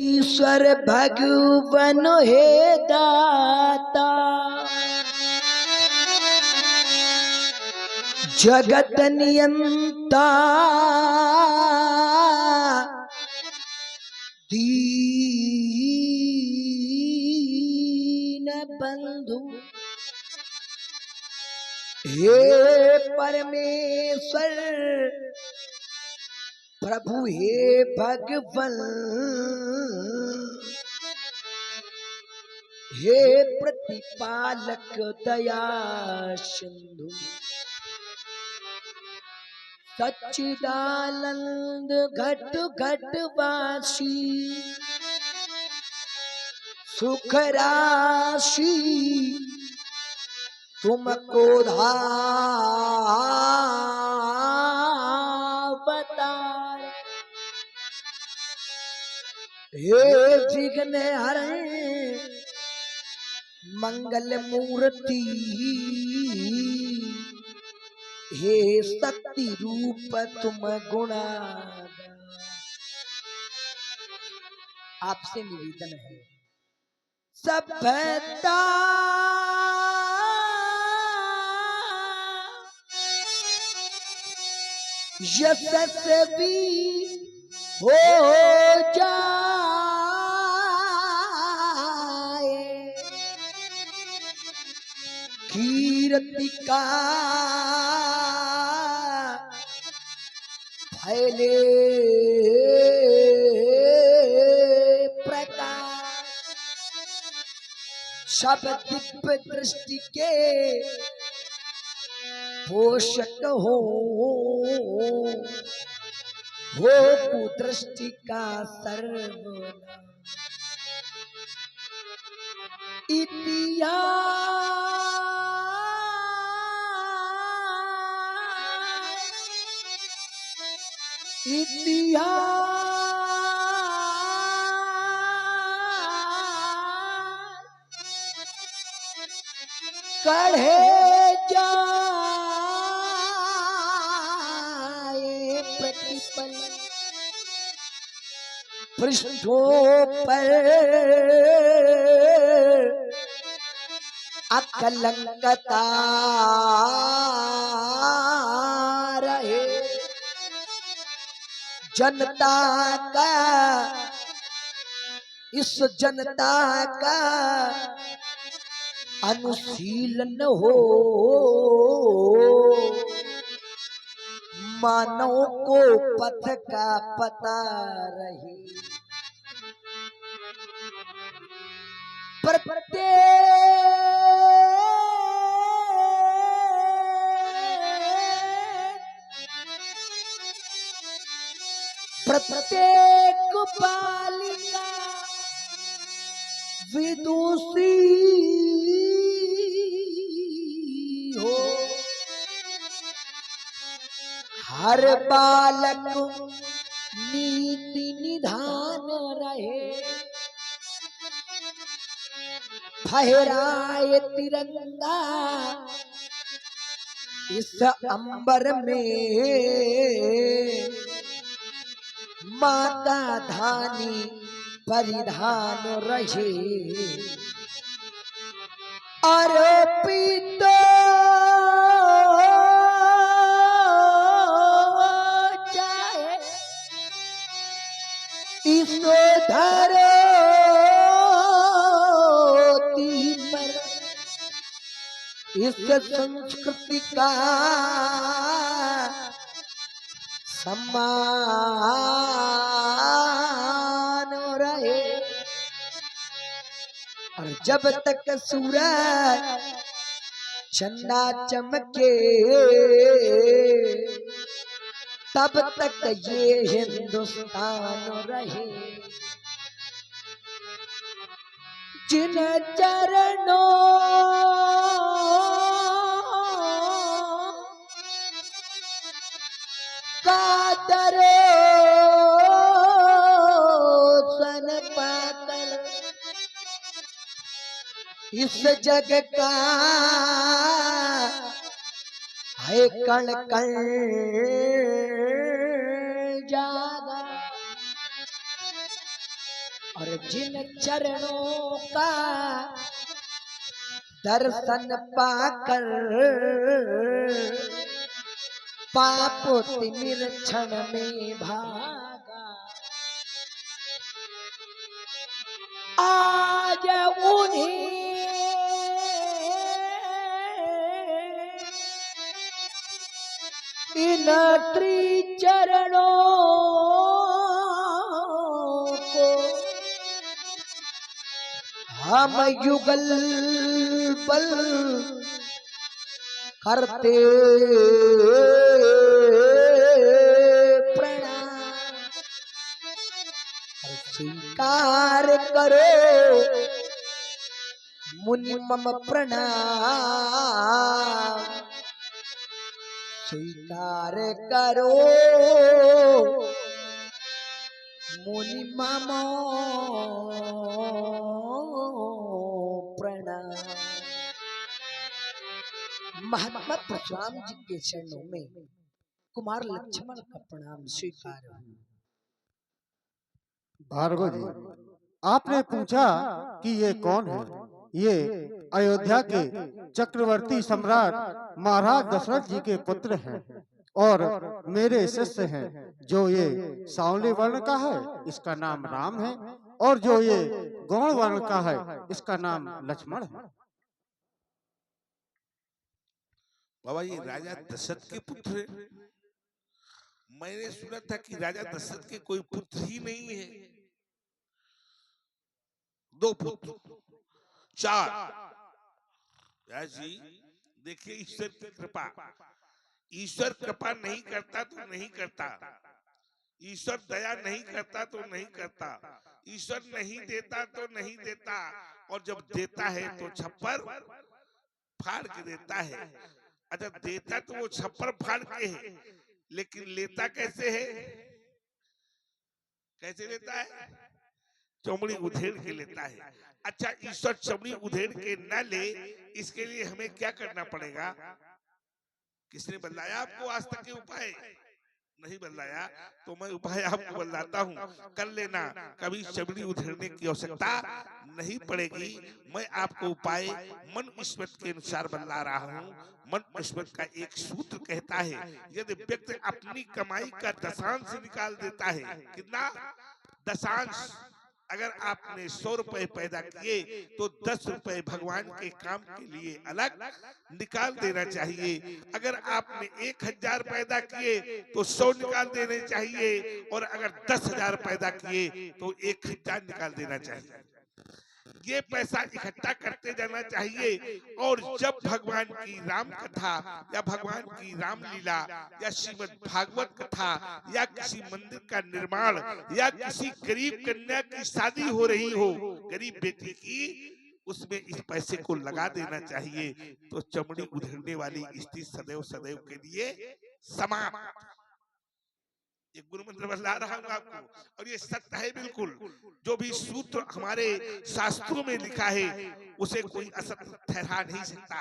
ईश्वर भगवन हे दाता, जगत नियंता, दीन बंधु, हे परमेश्वर प्रभु हे भगवन, हे प्रतिपालक दया सिंधु, सच्चिदानंद घट घट वासी, सुख राशि तुमको धावतार, हे विघ्न हरण मंगल मूर्ति, हे शक्ति रूप तुम गुणागार। आपसे निवेदन है सभ्यता यशस्वी हो जाए, कीर्ति का फैले प्रकाश, सब दिव्य दृष्टि के पोषक हो कुदृष्टि का सर्वनाश। इतिहास कढ़े जाए प्रतिपल, पृष्ठों पर अकलंकता रहे, जनता का इस जनता का अनुशीलन हो, मानव को पथ का पता रहे, प्रत्येक बालिका विदुषी हो, हर बालक नीति निधान रहे, फहराए तिरंगा इस अंबर में, माता धानी परिधान रहे, अर्पित चाहे इस धरती पर, इस संस्कृति का सम्मान रहे, और जब तक सूरज चंदा चमके तब तक ये हिंदुस्तान रहे। जिन चरणों का दर्शन पाकर इस जग का है कण कण जागा, और जिन चरणों का दर्शन पाकर पाप तिमिर क्षण में भागा, आज उन्हीं इन त्रिचरणों को हम युगल बल करते प्रणाम, स्वीकार करो मुनि मम प्रणाम, स्वीकार करो मुनि मम प्रणाम। महात्मा परशुराम जी के चरणों में कुमार लक्ष्मण का प्रणाम स्वीकार। भार्गव जी, आपने पूछा कि ये कौन है। ये अयोध्या के चक्रवर्ती सम्राट महाराज दशरथ जी के पुत्र हैं और मेरे शिष्य हैं। जो ये सांवले वर्ण का है इसका नाम राम है और जो ये गौण वर्ण का है इसका नाम लक्ष्मण है। बाबा ये राजा दशरथ के पुत्र हैं। मैंने सुना था कि राजा दशरथ के कोई पुत्र ही नहीं है, 2 पुत्र 4। जी देखिए ईश्वर की कृपा, ईश्वर कृपा नहीं करता तो नहीं करता, ईश्वर दया नहीं करता तो नहीं करता, ईश्वर नहीं देता तो नहीं देता, और जब देता है तो छप्पर फाड़ के देता है। अच्छा देता तो वो छप्पर फाड़ के है, लेकिन लेता कैसे है? कैसे लेता है? चमड़ी उधेड़ के लेता है। अच्छा ईश्वर चमड़ी उधेड़ के न ले, इसके लिए हमें क्या करना पड़ेगा? किसने बतलाया आपको आज तक के उपाय? नहीं बदलाया तो मैं उपाय आपको बतलाता हूँ, कर लेना, कभी चमड़ी उधेड़ने की आवश्यकता नहीं पड़ेगी। मैं आपको उपाय मन ईश्वर के अनुसार बतला रहा हूँ। मन ईश्वर का एक सूत्र कहता है, यदि व्यक्ति अपनी कमाई का दशांश निकाल देता है, कितना दशांश, अगर आपने 100 रुपए पैदा किए तो 10 रुपए भगवान के काम के लिए अलग निकाल देना चाहिए। अगर आपने 1000 पैदा किए तो 100 निकाल देने चाहिए, और अगर 10,000 पैदा किए तो 1000 निकाल देना चाहिए। ये पैसा इकट्ठा करते जाना चाहिए। और जब भगवान की राम कथा या भगवान की रामलीला या श्रीमद् भागवत कथा या किसी मंदिर का निर्माण या किसी गरीब कन्या की शादी हो रही हो, गरीब बेटी की, उसमें इस पैसे को लगा देना चाहिए। तो चमड़ी उधेड़ने वाली स्थिति सदैव सदैव के लिए समाप्त। एक गुरु मंत्र बतला रहा हूं आपको, और ये सत्य है बिल्कुल। जो भी सूत्र हमारे शास्त्रों में लिखा है उसे कोई असत्य ठहरा नहीं सकता,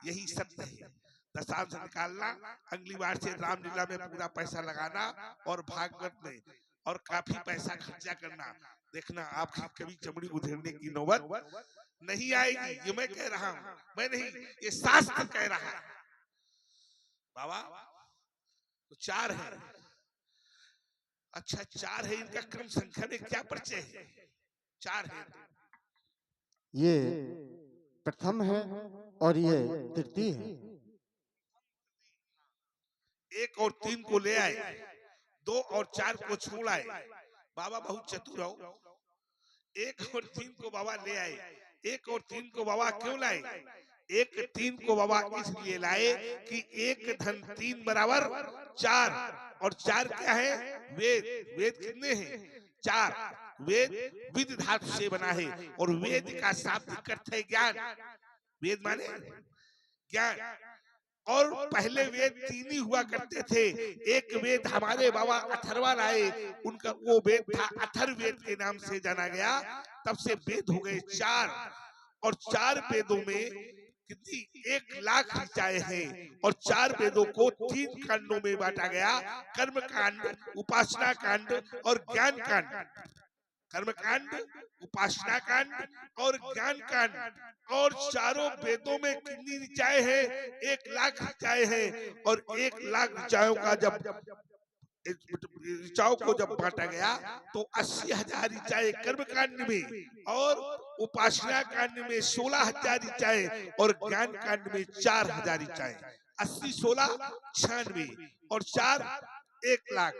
यही सत्य है। दशांश निकालना, अगली बार से रामलीला में पूरा पैसा लगाना और भागवत में, और काफी पैसा खर्चा करना। देखना आपकी कभी चमड़ी उधेड़ने की नौबत नहीं आएगी। ये मैं कह रहा हूं, मैं नहीं, ये शास्त्र कह रहा है। बाबा तो 4 है। अच्छा 4 है, इनका क्रम संख्या में क्या परिचय है? 4 है। ये प्रथम है और ये तृतीय है। 1 और 3 को ले आए, 2 और 4 को छोड़ आए। बाबा बहुत चतुर हो। 1 और 3 को बाबा ले आए। 1 और 3 को बाबा क्यों लाए? 1 3 को बाबा इसलिए लाए कि 1 धन 3 बराबर 4, और 4 क्या है? वेद। वेद कितने हैं? 4। वेद विद धातु से बना है, और वेद का शाब्दिक अर्थ है ज्ञान। वेद माने ज्ञान। और पहले वेद 3 ही हुआ करते थे। एक वेद हमारे बाबा अथर्वा लाए, उनका वो वेद था अथर्ववेद के नाम से जाना गया। तब से वेद हो गए 4, और 4 वेदों में कितनी 1,00,000 ऋचाएं हैं, और 4 वेदों को 3 कांडों में बांटा गया, कर्म कांड, उपासना कांड और ज्ञान कांड। कर्म कांड, उपासना कांड और ज्ञान कांड, और चारों वेदों में कितनी ऋचाएं हैं? 1,00,000 ऋचाएं हैं। और 1,00,000 ऋचाओं का जब ऋचाओं को जब बांटा गया तो 80,000 ऋचाएं कर्म कांड में, और उपासना कांड में 16,000 ऋचाएं, और ज्ञान कांड में 4,000 ऋचाएं। 80, 16, 96 और 4, 1,00,000।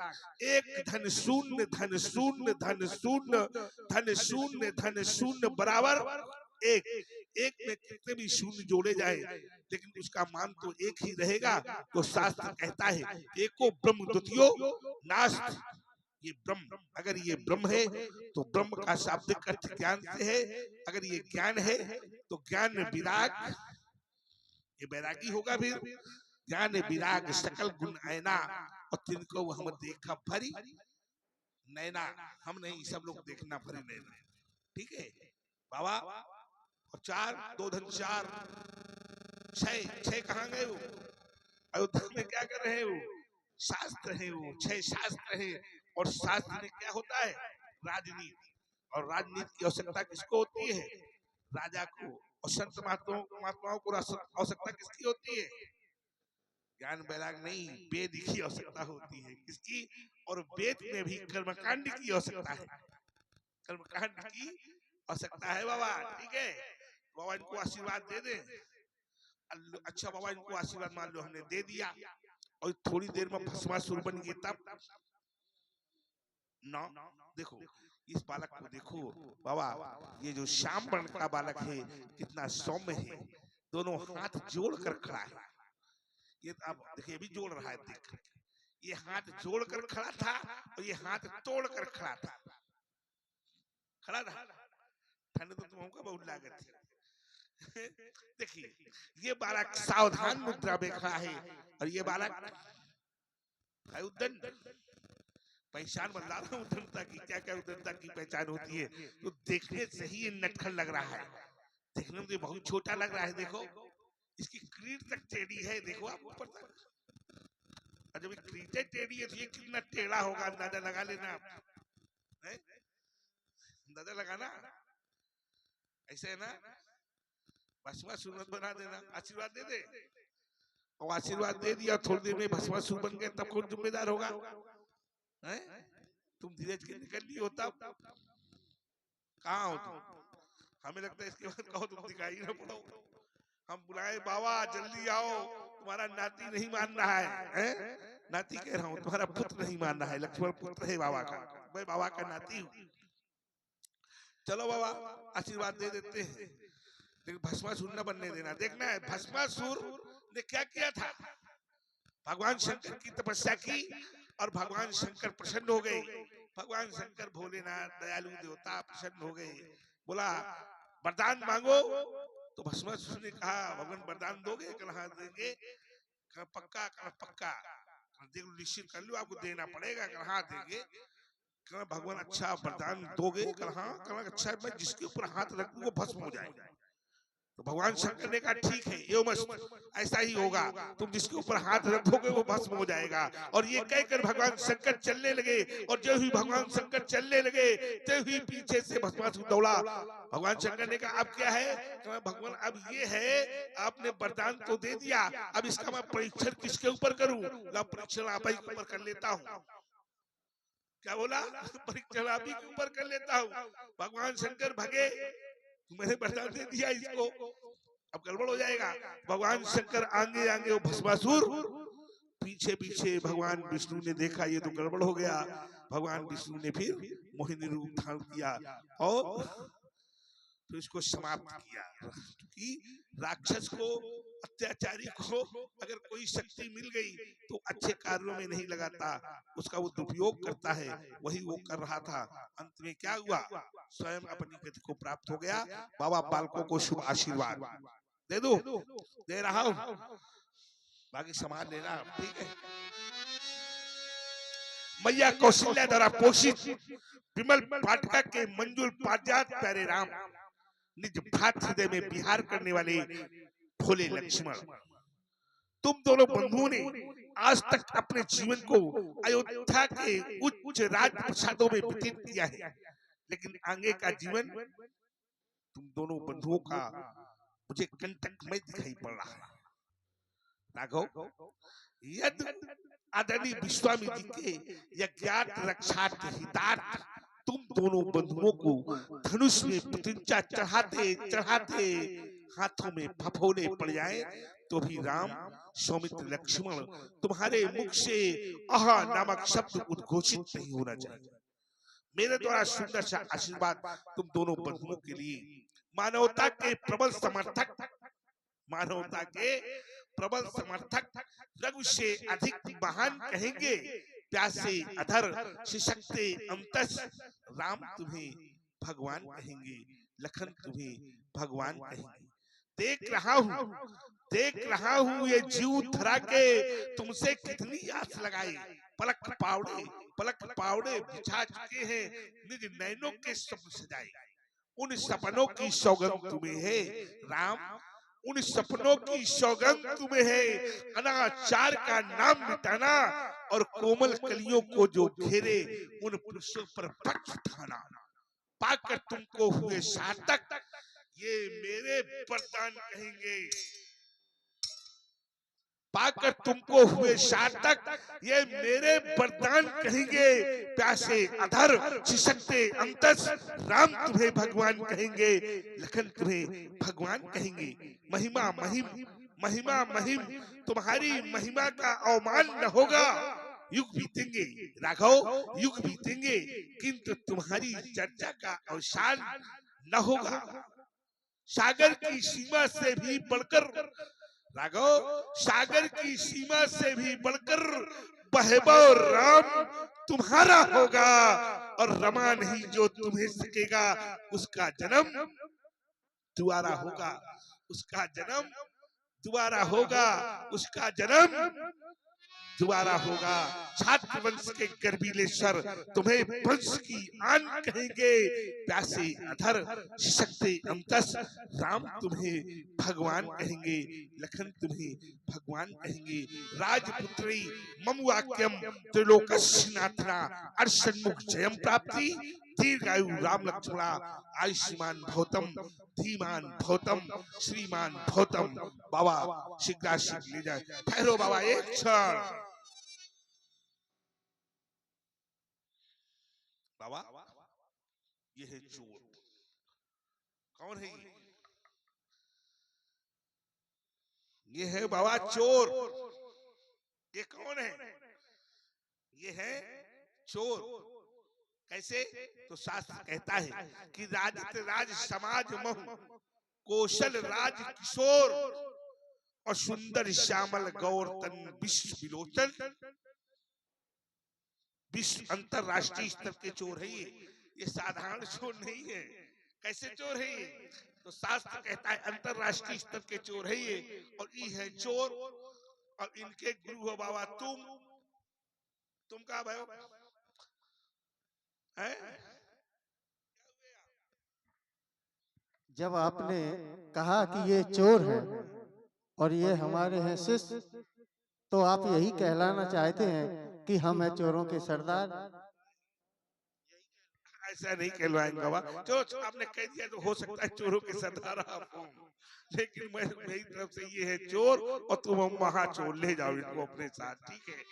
एक धन शून्य धन शून्य धन शून्य धन शून्य धन शून्य बराबर एक। एक में कितने भी शून्य जोड़े जाए लेकिन उसका मान तो एक ही रहेगा। तो शास्त्र कहता है एको ब्रह्म द्वितीयो नास्ति। ये ब्रह्म, अगर ये ब्रह्म है तो ब्रह्म का शाब्दिक अर्थ ज्ञान से है। अगर ये ज्ञान है तो ज्ञान में विराग, ये बैरागी होगा। फिर ज्ञान विराग सकल गुण ऐना, और तिनको हम देखा भरी नैना। हम नहीं, सब लोग देखना भरी नैना। ठीक है बाबा। और 4, 2 धन 4, 6 कहाँ गए वो? अयोध्या में क्या कर रहे हो? शास्त्र है वो, 6 शास्त्र है। और शास्त्र में क्या होता है? राजनीति। और राजनीति की आवश्यकता किसको होती है? राजा को। और संत महात्माओं को आवश्यकता किसकी होती है? ज्ञान वैराग नहीं, वेद की आवश्यकता होती है। किसकी? और वेद में भी कर्मकांड की आवश्यकता है। कर्मकांड की आवश्यकता है बाबा। ठीक है बाबा, इनको आशीर्वाद दे दे। अच्छा बाबा, इनको आशीर्वाद मान लो, हमने दे दिया। और थोड़ी देर में भस्मासुर बन गए। तब ना देखो इस बालक को देखो बाबा, ये जो श्याम वर्ण का बालक है कितना सौम्य है। दोनों हाथ जोड़ कर खड़ा है। ये अब देखिए अभी जोड़ रहा है, देख ये हाथ जोड़ कर खड़ा था और ये हाथ तोड़ कर खड़ा था। खड़ा था। ठंड तो तुमको बहुत लागत थी। देखिए ये बालक सावधान मुद्रा में खड़ा है और ये बालक है उद्दंड। पहचान बदला रहा हूँ उद्दंडता की। क्या क्या उद्दंडता की पहचान होती है? तो देखने से ही ये नटखट लग रहा है। देखने में तो बहुत छोटा लग रहा है। देखो इसकी क्रीट तक टेढ़ी है। देखो आप ऊपर तक, और जब क्रीटें टेढ़ी है तो ये कितना टेढ़ा होगा अंदाजा लगा लेना आप। अंदाजा लगाना। ऐसे है ना, भस्मासुर बना देना। आशीर्वाद दे दे, और आशीर्वाद दे दिया, थोड़ी देर में भस्मासुर बन गए, तब कौन जिम्मेदार होगा? तुम धीरज के निकल लिए हो तब कहाँ हो तुम? हमें लगता है इसके बाद कहो तुम दिखाई ना पड़ो। हम बुलाए बाबा जल्दी आओ, तुम्हारा नाती नहीं मान रहा है। नाती कह रहा हूँ, तुम्हारा पुत्र नहीं मान रहा है। लक्ष्मण पुत्र है बाबा का, मैं बाबा का नाती हूँ। चलो बाबा आशीर्वाद दे देते हैं, लेकिन भस्मासुर न बनने देना। देखना है भस्मासुर ने क्या किया था। भगवान शंकर की तपस्या की और भगवान शंकर प्रसन्न हो गए। भगवान शंकर भोलेनाथ दयालु देवता प्रसन्न हो गए। बोला वरदान मांगो। तो भस्मासुर ने कहा भगवान वरदान दोगे? कहा देंगे। कहा पक्का? कहा पक्का। देखो निश्चित कर लो, आपको देना पड़ेगा। कहा देंगे। कहा भगवान अच्छा वरदान दोगे? कहा अच्छा, मैं जिसके ऊपर हाथ रख दूं वो भस्म हो जाएगा। तो भगवान शंकर ने कहा ठीक है, यो मस्त ऐसा ही होगा। तुम जिसके ऊपर हाथ रख दोगे वो भस्म हो जाएगा। और ये कहकर भगवान शंकर चलने लगे। और जो ही भगवान शंकर चलने लगे तो ही पीछे से भस्मासुर दौड़ा। भगवान शंकर ने कहा अब क्या है? तो भगवान अब ये है, आपने वरदान तो दे दिया, अब इसका मैं परीक्षण किसके ऊपर करूं? परीक्षण आप ही के ऊपर कर लेता हूँ। क्या बोला? परीक्षण आप ही के ऊपर कर लेता हूँ। भगवान शंकर भगे, मैंने वरदान दे दिया इसको, अब गड़बड़ हो जाएगा। भगवान शंकर आगे आगे, वो भस्मासुर पीछे पीछे। भगवान विष्णु ने देखा ये तो गड़बड़ हो गया। भगवान विष्णु ने फिर मोहिनी रूप धारण किया और फिर इसको समाप्त किया। क्योंकि राक्षस को, अत्याचारी को अगर कोई शक्ति मिल गई तो अच्छे कार्यों में नहीं लगाता, उसका वो दुरुपयोग करता है। वही वो कर रहा था। अंत में क्या हुआ? स्वयं अपनी गति को प्राप्त हो गया। बाबा बालकों को शुभ आशीर्वाद दे दो, दे रहा हूं, बाकी सामान लेना। ठीक है। मैया कौशल्या द्वारा पोषित विमल पाटका के मंजुल पारिजात प्यारे राम, निज भ्रात हृदय में विहार करने वाले भोले लक्ष्मण, तुम दोनों बंधुओं ने आज तक अपने जीवन को अयोध्या के उच्च राज प्रसादों में व्यतीत किया है। लेकिन आगे का जीवन तुम दोनों बंधुओं का मुझे कंटकमय दिखाई पड़ रहा है। राघव, यदि आदरणीय विश्वामित्र जी के यज्ञार्थ रक्षार्थ हितार्थ तुम दोनों बंधुओं को धनुष में प्रतिज्ञा चढ़ाते चढ़ाते हाथों में फफोले पड़ जाए तो भी राम, सौमित्र, लक्ष्मण तुम्हारे मुख से आह नामक शब्द उद्घोषित नहीं होना चाहिए। मेरे द्वारा सुंदर सा आशीर्वाद तुम दोनों बंधुओं के लिए मानवता के प्रबल समर्थक, मानवता के प्रबल समर्थक, रघु से अधिक महान कहेंगे, प्यासे अधर सशक्ते अंतस, राम तुम्हें भगवान कहेंगे, लखन तुम्हें भगवान कहेंगे। देख रहा हूँ ये जीव धरा के तुमसे कितनी आस लगाई, पलक पावड़े बिछा चुके हैं, निज नैनों के स्वप्न सजाए। उन सपनों की सौगंध तुम्हें है राम, उन सपनों की सौगंध तुम्हें है, अनाचार का नाम मिटाना और कोमल कलियों को जो घेरे उन पुरुषों पर पक्ष उठाना। पाकर तुमको हुए सार्थक ये मेरे वरदान कहेंगे, पाकर तुमको हुए सार्थक ये मेरे वरदान कहेंगे, प्यासे अधर सिसकते अंतस, राम तुम्हें भगवान कहेंगे, लखन तुम्हें भगवान कहेंगे। महिमा महिम तुम्हारी महिमा का अवमान न होगा। युग बीतेंगे राघव, युग बीतेंगे, किंतु तुम्हारी चर्चा का अवसान न होगा। सागर की सीमा से भी बढ़कर राघव, सागर की सीमा से भी बढ़कर बहबो राम तुम्हारा होगा, और रमा नहीं जो तुम्हें सकेगा, उसका जन्म दोबारा होगा, उसका जन्म दोबारा होगा, उसका जन्म दोबारा होगा। छात्र वंश के गर्वीले सर तुम्हें वंश की आन कहेंगे, प्यासे अधर सशक्ते अंतस, राम तुम्हें भगवान कहेंगे, लखन तुम्हें भगवान कहेंगे। राजपुत्री मम वाक्यम त्रिलोकस्य नाथना, अर्षन्मुख जयम प्राप्ति, दीर्घायु राम लक्ष्मणा, आयुष्मान भवतम, धीमान भवतम, श्रीमान भवतम। बाबा शीघ्राशीघ्र ले जाए। ठहरो बाबा एक क्षण। बाबा ये है चोर। कौन है ये है बाबा चोर। ये कौन है? ये है चोर। कैसे? तो शास्त्र कहता है कि राजत राज समाज महु, कौशल राज किशोर, और सुंदर श्यामल गौर तन विश्व विलोचन। विश्व अंतरराष्ट्रीय स्तर के चोर है ये साधारण चोर नहीं है। कैसे चोर है ये? तो शास्त्र कहता है अंतरराष्ट्रीय स्तर के चोर है ये, और ये है चोर, और इनके गुरु हो बाबा तुम का भयो है? जब आपने कहा कि ये चोर है और ये हमारे हैं शिष्य, तो आप यही कहलाना चाहते हैं कि हम हैं चोरों के सरदार? ऐसा नहीं कहलवाएंगे बाबा। चलो आपने कह दिया तो हो सकता है चोरों के सरदार आप हो, लेकिन मैं मेरी तरफ से ये है चोर, और तुम महाचोर। ले जाओ इनको अपने साथ, ठीक है?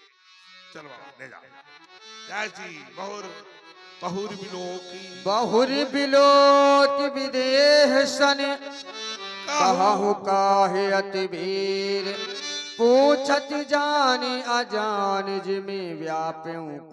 चलो ले जाओ। जय जी। बहुर बिलोक विदेह सन, कहु काहे अति वीर, पूछत जानि अजान जिमि व्याप्यूं